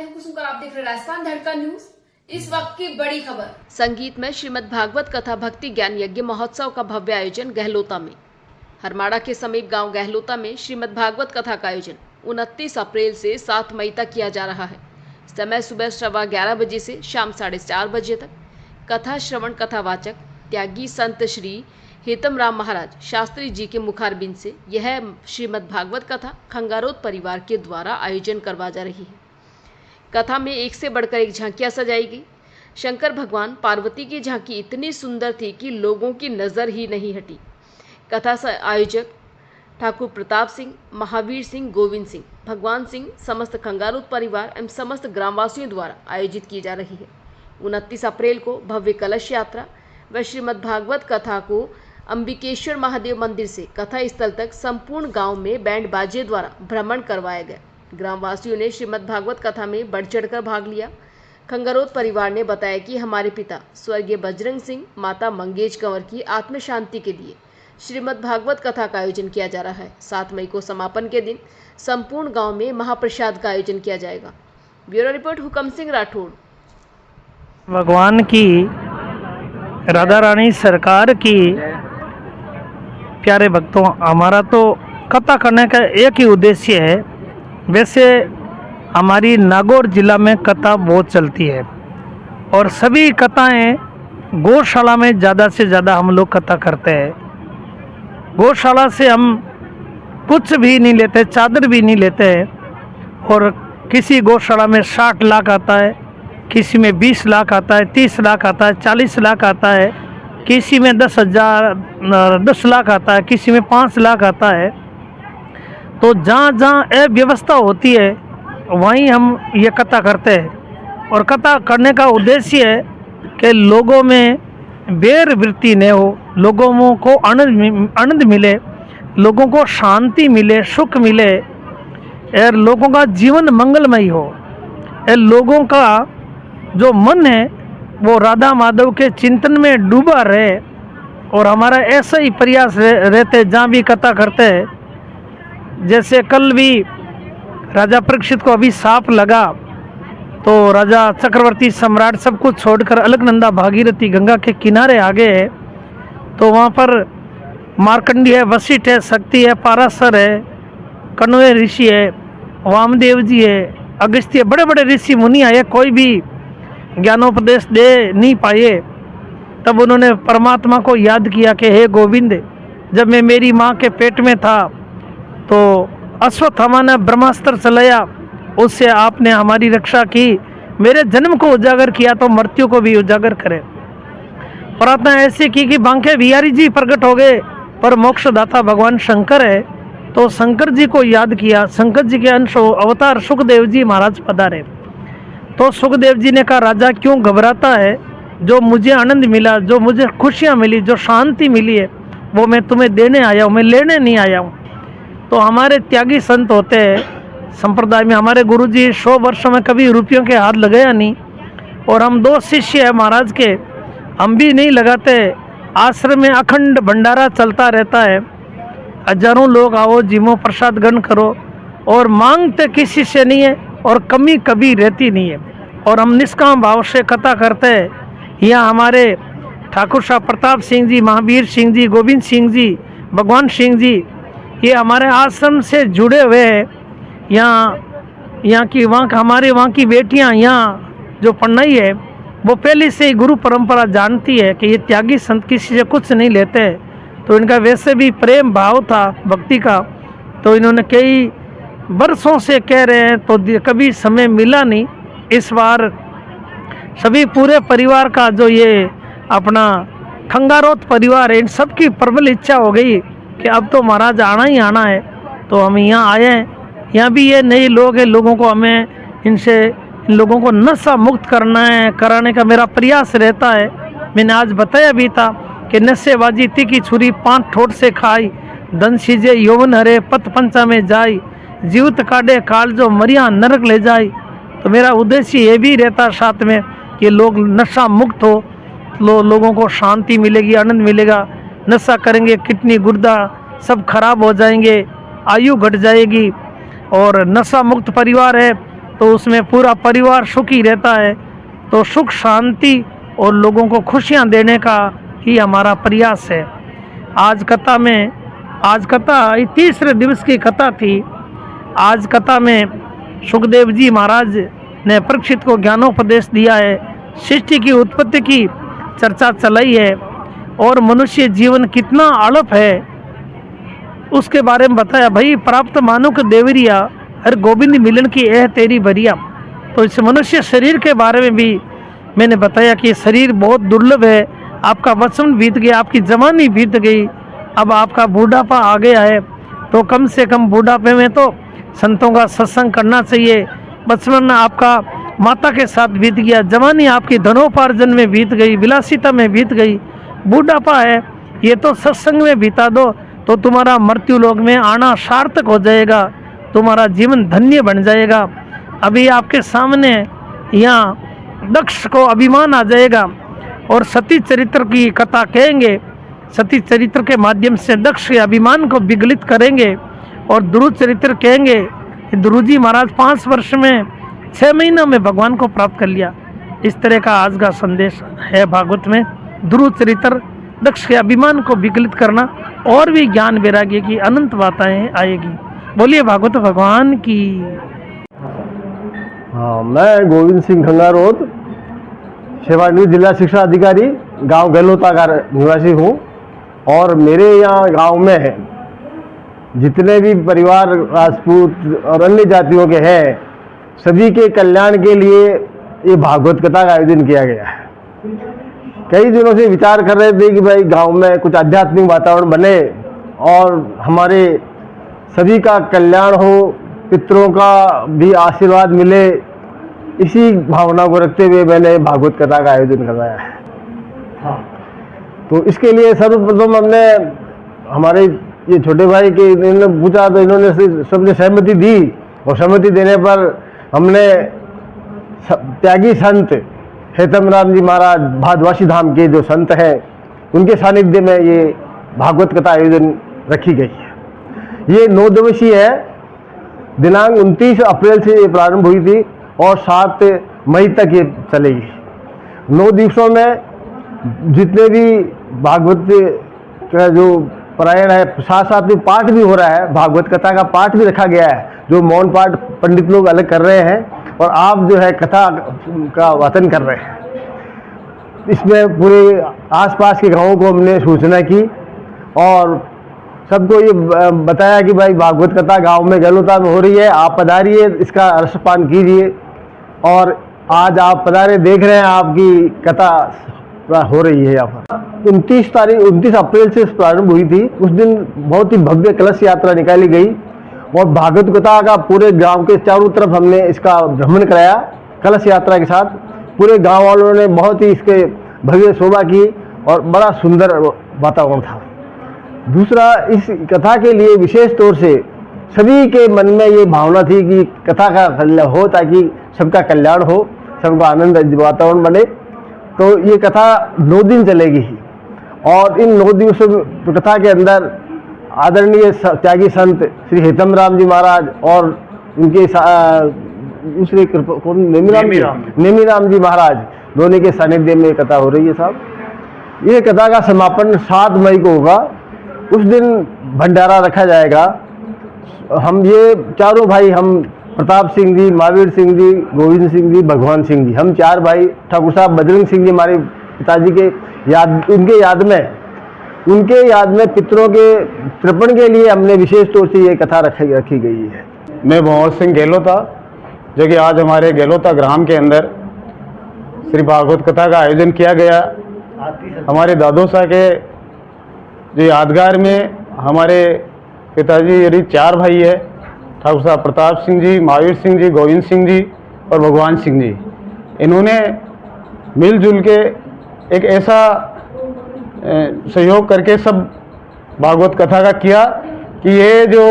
मैं हूं कुसुम, आप देख रहे हैं राजस्थान धड़का न्यूज। इस वक्त की बड़ी खबर। संगीत में श्रीमद् भागवत कथा भक्ति ज्ञान यज्ञ महोत्सव का भव्य आयोजन गहलोता में। हरमाड़ा के समीप गांव गहलोता में श्रीमद् भागवत कथा का आयोजन 29 अप्रैल से 7 मई तक किया जा रहा है। समय सुबह 11:15 बजे से शाम 4:30 बजे तक। कथा श्रवण कथावाचक त्यागी संत श्री हेतम राम महाराज शास्त्री जी के मुखारबिंद से यह श्रीमद् भागवत कथा खंगारोत परिवार के द्वारा आयोजन करवा जा रही है। कथा में एक से बढ़कर एक झांकियां सजाई गई। शंकर भगवान पार्वती की झांकी इतनी सुंदर थी कि लोगों की नज़र ही नहीं हटी। कथा आयोजक ठाकुर प्रताप सिंह, महावीर सिंह, गोविंद सिंह, भगवान सिंह, समस्त खंगारोत परिवार एवं समस्त ग्रामवासियों द्वारा आयोजित की जा रही है। 29 अप्रैल को भव्य कलश यात्रा व श्रीमद् भागवत कथा को अंबिकेश्वर महादेव मंदिर से कथा स्थल तक संपूर्ण गांव में बैंड बाजे द्वारा भ्रमण करवाया गया। ग्रामवासियों ने श्रीमद् भागवत कथा में बढ़ चढ़कर भाग लिया। खंगारोत परिवार ने बताया कि हमारे पिता स्वर्गीय बजरंग सिंह, माता मंगेश कंवर की आत्म शांति के लिए श्रीमद् भागवत कथा का आयोजन किया जा रहा है। 7 मई को समापन के दिन संपूर्ण गांव में महाप्रसाद का आयोजन किया जाएगा। ब्यूरो रिपोर्ट हुकम सिंह राठौड़। भगवान की, राधा रानी सरकार की प्यारे भक्तों, हमारा तो कथा करने का एक ही उद्देश्य है। वैसे हमारी नागौर जिला में कथा बहुत चलती है और सभी कथाएं गौशाला में ज़्यादा से ज़्यादा हम लोग कथा करते हैं। गौशाला से हम कुछ भी नहीं लेते, चादर भी नहीं लेते हैं। और किसी गौशाला में 60 लाख आता है, किसी में 20 लाख आता है, 30 लाख आता है, 40 लाख आता है, किसी में 10 लाख आता है, किसी में 5 लाख आता है। तो जहाँ जहाँ अव्यवस्था होती है वहीं हम ये कथा करते हैं। और कथा करने का उद्देश्य है कि लोगों में बैर वृत्ति न हो, लोगों को आनंद मिले, लोगों को शांति मिले, सुख मिले और लोगों का जीवन मंगलमय हो। लोगों का जो मन है वो राधा माधव के चिंतन में डूबा रहे। और हमारा ऐसा ही प्रयास रहते जहाँ भी कथा करते हैं। जैसे कल भी राजा परीक्षित को अभी सांप लगा तो राजा चक्रवर्ती सम्राट सब कुछ छोड़कर अलकनंदा भागीरथी गंगा के किनारे आ गए। तो वहाँ पर मार्कंडी है, वशिष्ठ है, शक्ति है, पाराशर है, कण्व ऋषि है, वामदेव जी है, अगस्त्य, बड़े बड़े ऋषि मुनि आए, कोई भी ज्ञानोपदेश दे नहीं पाए। तब उन्होंने परमात्मा को याद किया कि हे गोविंद, जब मैं मेरी माँ के पेट में था तो अश्वत्थामा ने ब्रह्मास्त्र चलाया, उससे आपने हमारी रक्षा की। मेरे जन्म को उजागर किया तो मृत्यु को भी उजागर करे। प्रार्थना ऐसी की कि बांके बिहारी जी प्रकट हो गए, पर मोक्षदाता भगवान शंकर है तो शंकर जी को याद किया। शंकर जी के अंश अवतार सुखदेव जी महाराज पधारे। तो सुखदेव जी ने कहा, राजा क्यों घबराता है? जो मुझे आनंद मिला, जो मुझे खुशियाँ मिली, जो शांति मिली है वो मैं तुम्हें देने आया हूँ, मैं लेने नहीं आया हूँ। तो हमारे त्यागी संत होते हैं संप्रदाय में, हमारे गुरुजी 100 वर्षों में कभी रुपयों के हाथ लगाया नहीं। और हम 2 शिष्य हैं महाराज के, हम भी नहीं लगाते। आश्रम में अखंड भंडारा चलता रहता है। हजारों लोग आओ, जिमो प्रसाद ग्रहण करो। और मांगते किसी से नहीं है और कमी कभी रहती नहीं है। और हम निष्काम भाव से कथा करते हैं। यहाँ हमारे ठाकुर साहब प्रताप सिंह जी, महावीर सिंह जी, गोविंद सिंह जी, भगवान सिंह जी, ये हमारे आश्रम से जुड़े हुए हैं। यहाँ की हमारे वहाँ की बेटियाँ यहाँ जो पढ़नाई है वो पहले से ही गुरु परंपरा जानती है कि ये त्यागी संत किसी से कुछ नहीं लेते। तो इनका वैसे भी प्रेम भाव था भक्ति का। तो इन्होंने कई वर्षों से कह रहे हैं तो कभी समय मिला नहीं। इस बार सभी पूरे परिवार का जो ये अपना खंगारोत परिवार है, इन सबकी प्रबल इच्छा हो गई कि अब तो महाराज आना ही आना है। तो हम यहाँ आए हैं। यहाँ भी ये नए लोग हैं, लोगों को हमें इन लोगों को नशा मुक्त कराने का मेरा प्रयास रहता है। मैंने आज बताया भी था कि नशेबाजी तीखी छुरी 5 ठोट से खाई, धन सीजे यौवन हरे पथ पंचा में जाई, जीवित काटे काल जो मरिया नरक ले जाई। तो मेरा उद्देश्य ये भी रहता साथ में कि लोग नशा मुक्त हो, लोगों को शांति मिलेगी, आनंद मिलेगा। नशा करेंगे किडनी गुर्दा सब खराब हो जाएंगे, आयु घट जाएगी। और नशा मुक्त परिवार है तो उसमें पूरा परिवार सुखी रहता है। तो सुख शांति और लोगों को खुशियाँ देने का ही हमारा प्रयास है। आज कथा तीसरे दिवस की कथा थी। आज कथा में सुखदेव जी महाराज ने परीक्षित को ज्ञानोपदेश दिया है, सृष्टि की उत्पत्ति की चर्चा चलाई है और मनुष्य जीवन कितना अल्प है उसके बारे में बताया। भाई प्राप्त मानुक देवरिया हर गोविंद मिलन की यह तेरी बरिया। तो इस मनुष्य शरीर के बारे में भी मैंने बताया कि शरीर बहुत दुर्लभ है। आपका बचपन बीत गया, आपकी जवानी बीत गई, अब आपका बूढ़ापा आ गया है। तो कम से कम बूढ़ापे में तो संतों का सत्संग करना चाहिए। बचपन आपका माता के साथ बीत गया, जवानी आपकी धनोपार्जन में बीत गई, विलासिता में बीत गई, बूढ़ापा है ये तो सत्संग में बिता दो तो तुम्हारा मृत्यु लोक में आना सार्थक हो जाएगा, तुम्हारा जीवन धन्य बन जाएगा। अभी आपके सामने यहाँ दक्ष को अभिमान आ जाएगा और सती चरित्र की कथा कहेंगे। सती चरित्र के माध्यम से दक्ष के अभिमान को विगलित करेंगे और ध्रुव चरित्र कहेंगे। ध्रुव जी महाराज 5 वर्ष में 6 महीनों में भगवान को प्राप्त कर लिया। इस तरह का आज का संदेश है भागवत में। ध्रुव चरित्र दक्ष के अभिमान को विगलित करना और भी ज्ञान वैराग्य की अनंत बातें आएगी। बोलिए भागवत भगवान की। हाँ, मैं गोविंद सिंह खंगारोत, सेवानिवृत्त जिला शिक्षा अधिकारी, गांव गहलोता का निवासी हूँ। और मेरे यहाँ गांव में जितने भी परिवार राजपूत और अन्य जातियों के हैं, सभी के कल्याण के लिए ये भागवत कथा का आयोजन किया गया है। कई दिनों से विचार कर रहे थे कि भाई गांव में कुछ आध्यात्मिक वातावरण बने और हमारे सभी का कल्याण हो, पितरों का भी आशीर्वाद मिले। इसी भावना को रखते हुए मैंने भागवत कथा का आयोजन करवाया है। तो इसके लिए सर्वप्रथम हमने हमारे ये छोटे भाई के इन्होंने पूछा तो इन्होंने सबने सहमति दी और सहमति देने पर हमने त्यागी संत हेतम राम जी महाराज भादवासी धाम के जो संत हैं उनके सानिध्य में ये भागवत कथा आयोजन रखी गई है। ये 9 दिवसीय है। दिनांक 29 अप्रैल से ये प्रारंभ हुई थी और 7 मई तक ये चलेगी। 9 दिवसों में जितने भी भागवत का जो पारायण है, साथ साथ में पाठ भी हो रहा है। भागवत कथा का पाठ भी रखा गया है, जो मौन पाठ पंडित लोग अलग कर रहे हैं और आप जो है कथा का वाचन कर रहे हैं। इसमें पूरे आसपास के गांवों को हमने सूचना की और सबको ये बताया कि भाई भागवत कथा गांव में गहलोता में हो रही है, आप पधारिए, इसका रसपान कीजिए। और आज आप पधारे, देख रहे हैं आपकी कथा हो रही है यहाँ पर। 29 अप्रैल से प्रारंभ हुई थी। उस दिन बहुत ही भव्य कलश यात्रा निकाली गई और भागवत कथा का पूरे गांव के चारों तरफ हमने इसका भ्रमण कराया। कलश यात्रा के साथ पूरे गांव वालों ने बहुत ही इसके भव्य शोभा की और बड़ा सुंदर वातावरण था। दूसरा, इस कथा के लिए विशेष तौर से सभी के मन में ये भावना थी कि कथा का कल्याण हो ताकि सबका कल्याण हो, सबका आनंद वातावरण बने। तो ये कथा 9 दिन चलेगी और इन 9 दिवसों कथा के अंदर आदरणीय त्यागी संत श्री हेतम राम जी महाराज और उनके दूसरे नेमी राम जी महाराज दोनों के सानिध्य में कथा हो रही है साहब। ये कथा का समापन 7 मई को होगा। उस दिन भंडारा रखा जाएगा। हम ये चारों भाई, हम प्रताप सिंह जी, महावीर सिंह जी, गोविंद सिंह जी, भगवान सिंह जी, हम 4 भाई, ठाकुर साहब बजरंग सिंह जी हमारे पिताजी के उनके याद में पितरों के तर्पण के लिए हमने विशेष तौर से ये कथा रखी गई है। मैं भंवर सिंह गहलोता, जो कि आज हमारे गहलोता ग्राम के अंदर श्री भागवत कथा का आयोजन किया गया। हमारे दादोसा के जो यादगार में हमारे पिताजी यानी 4 भाई है, ठाकुर साहब प्रताप सिंह जी, महावीर सिंह जी, गोविंद सिंह जी और भगवान सिंह जी। इन्होंने मिलजुल के एक ऐसा सहयोग करके सब भागवत कथा का किया कि ये जो